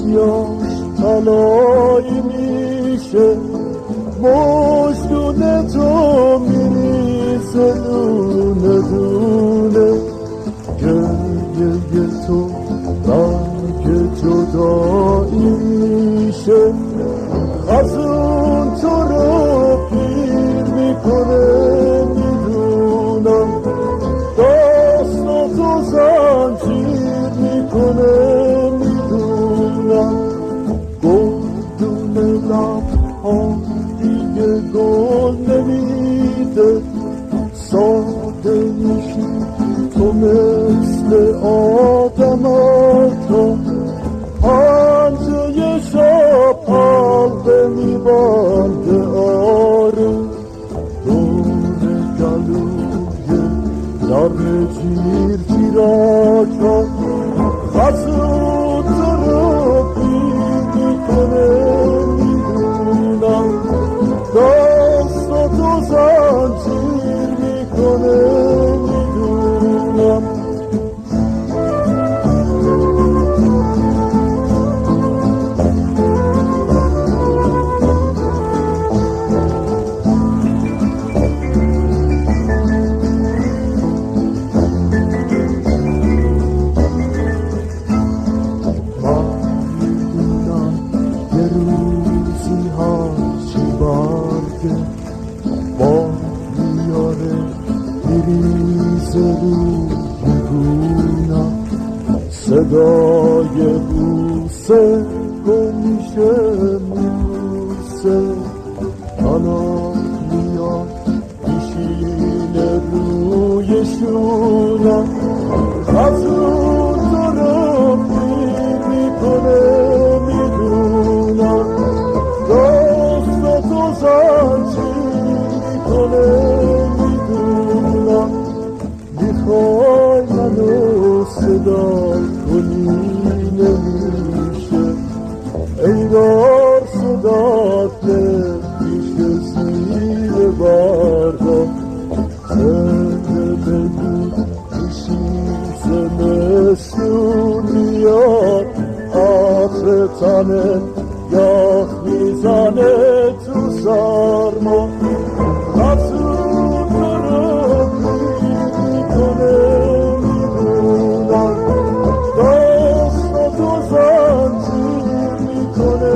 سیاش طلایی میشه، مجدون تو میریزه دونه دونه، گریه تو رنگ جدایی میشه، خزون تو رو پیر میکنه میدونم، داستان تو زنجیر میکنه میدونم، گلدون لبها دیگه گل نمیده، ساده میشی تو مثل آدم تو، پنجه شب حلقه میبنده آره، دور گلوی در جیر جیراکا، خزون تو رو پیر میکنه میدونم، دست تو زنجیر میکنه میدونم. صدای بوسه گم میشه میبوسه، تنها میاد میشینه روی شونم، خزون تو رو پیر میکنه میدونم، دست تو زنجیر میکنه میدونم، میخوای منو صدا کنی نمیشه، انگار صدات نمیشه زیر بارگاه، زنده بگو میشیم زمستون میاد، عطر تنه یخ میزنه تو سرما، خزون تو رو پیر میکنه میدونم، دست تو زنجیر میکنه